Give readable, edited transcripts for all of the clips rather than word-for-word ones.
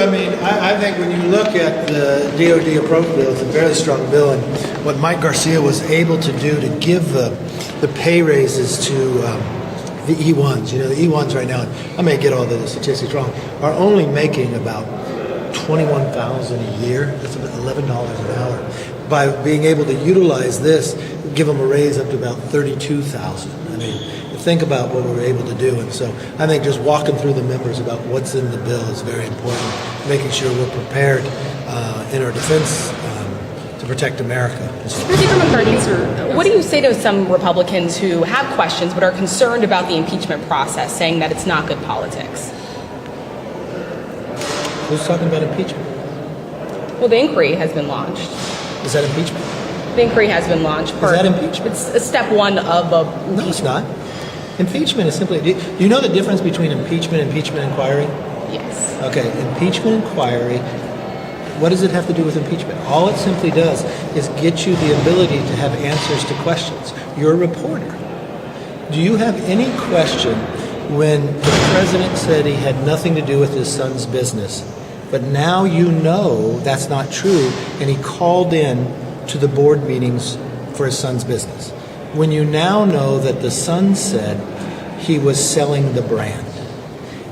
I mean, I think when you look at the DOD approach bill, it's a very strong bill, and what Mike Garcia was able to do to give the pay raises to the E1s. You know, the E1s right now, I may get all the statistics wrong, are only making about $21,000 a year. That's about $11 an hour. By being able to utilize this, give them a raise up to about $32,000. I mean, think about what we were able to do. And so I think just walking through the members about what's in the bill is very important, making sure we're prepared in our defense to protect America. Speaker McCarthy, sir, what do you say to some Republicans who have questions but are concerned about the impeachment process, saying that it's not good politics? Who's talking about impeachment? Well, the inquiry has been launched. Is that impeachment? The inquiry has been launched. Is that impeachment? It's step one of a impeachment. No, it's not. Impeachment is simply, do you know the difference between impeachment and impeachment inquiry? Yes. Okay, impeachment inquiry, what does it have to do with impeachment? All it simply does is get you the ability to have answers to questions. You're a reporter. Do you have any question when the president said he had nothing to do with his son's business, but now you know that's not true, and he called in to the board meetings for his son's business? When you now know that the son said he was selling the brand,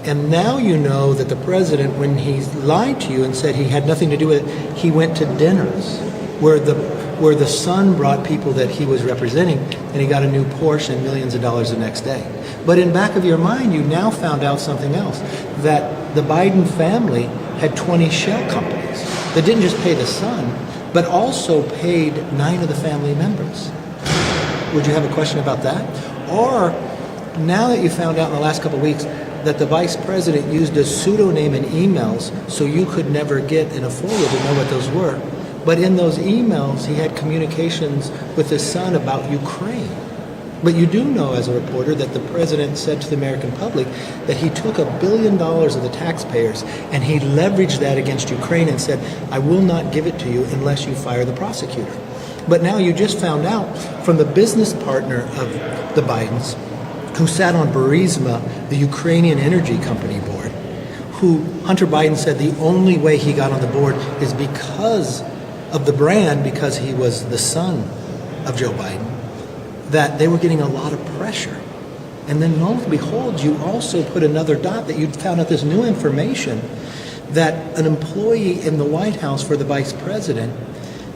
and now you know that the president, when he lied to you and said he had nothing to do with it, he went to dinners where the son brought people that he was representing, and he got a new Porsche and millions of dollars the next day. But in back of your mind, you now found out something else, that the Biden family had 20 shell companies that didn't just pay the son, but also paid 9 of the family members. Would you have a question about that? Or now that you found out in the last couple of weeks that the vice president used a pseudonym in emails so you could never get in a FOIA to know what those were, but in those emails he had communications with his son about Ukraine. But you do know as a reporter that the president said to the American public that he took $1 billion of the taxpayers and he leveraged that against Ukraine and said, I will not give it to you unless you fire the prosecutor. But now you just found out from the business partner of the Bidens, who sat on Burisma, the Ukrainian energy company board, who Hunter Biden said the only way he got on the board is because of the brand, because he was the son of Joe Biden, that they were getting a lot of pressure. And then lo and behold, you also put another dot that you'd found out this new information that an employee in the White House for the vice president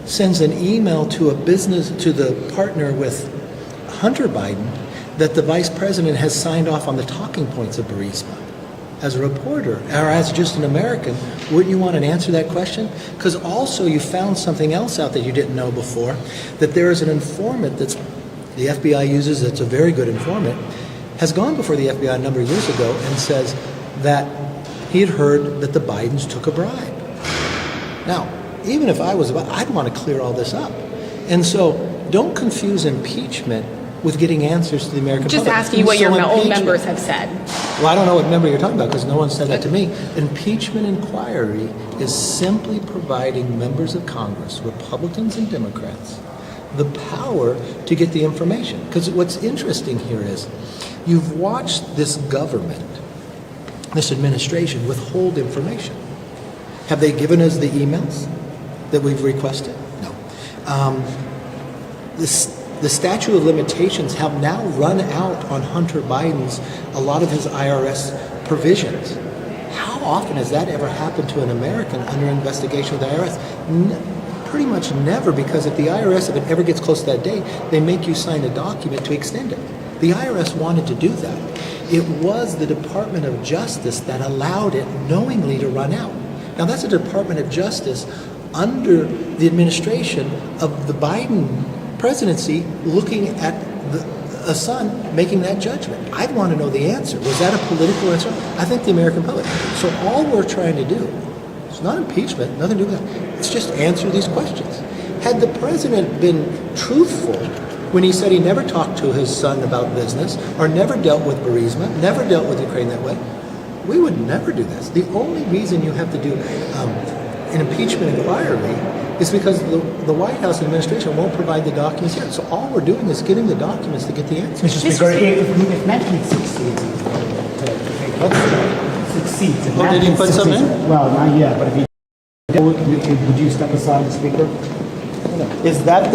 sends an email to the partner with Hunter Biden that the vice president has signed off on the talking points of Burisma. As a reporter, or as just an American, wouldn't you want to answer that question? Because also you found something else out that you didn't know before, that there is an informant that's the FBI uses, that's a very good informant, has gone before the FBI a number of years ago and says that he had heard that the Bidens took a bribe. Now, even if I was I'd want to clear all this up. And so don't confuse impeachment with getting answers to the American public. Just asking you what your own members have said. Well, I don't know what member you're talking about because no one said that to me. Impeachment inquiry is simply providing members of Congress, Republicans and Democrats, the power to get the information. Because what's interesting here is you've watched this government, this administration, withhold information. Have they given us the emails that we've requested? No. The statute of limitations have now run out on Hunter Biden's, a lot of his IRS provisions. How often has that ever happened to an American under investigation with the IRS? Pretty much never, because if the IRS, if it ever gets close to that day, they make you sign a document to extend it. The IRS wanted to do that. It was the Department of Justice that allowed it knowingly to run out. Now that's a Department of Justice under the administration of the Biden presidency looking at a son making that judgment. I'd want to know the answer. Was that a political answer? I think the American public. So all we're trying to do, it's not impeachment, nothing to do with that. It's just answer these questions. Had the president been truthful when he said he never talked to his son about business or never dealt with Burisma, never dealt with Ukraine that way, we would never do this. The only reason you have to do an impeachment inquiry is because the White House administration won't provide the documents yet. So all we're doing is getting the documents to get the answers. Mr. Speaker, if McCarthy succeeds to take seats. If Oh, Matt did he gets put 6 something seats- in? Well, not yet, but if he would you step aside, Speaker? Is that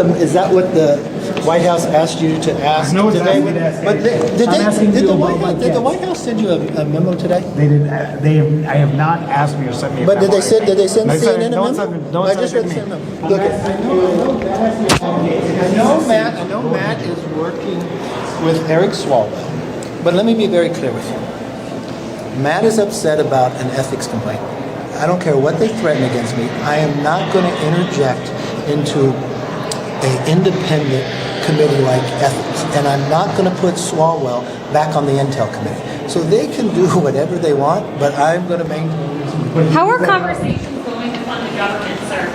what the White House asked you to ask I know it's today? asking me to ask But anything. I'm asking did you the about White my House, did the kids. White House send you a memo today? They didn't. I have not asked me or sent me. A But did memo. they send They said- CNN a don't memo? send- don't I send just it read to the me. same memo. Look, I know Matt is working with Eric Swalwell, but let me be very clear with you. Matt is upset about an ethics complaint. I don't care what they threaten against me. I am not going to interject into an independent committee like ethics, and I'm not going to put Swalwell back on the Intel committee. So they can do whatever they want, but I'm going to maintain. How are conversations going to fund the government, sir?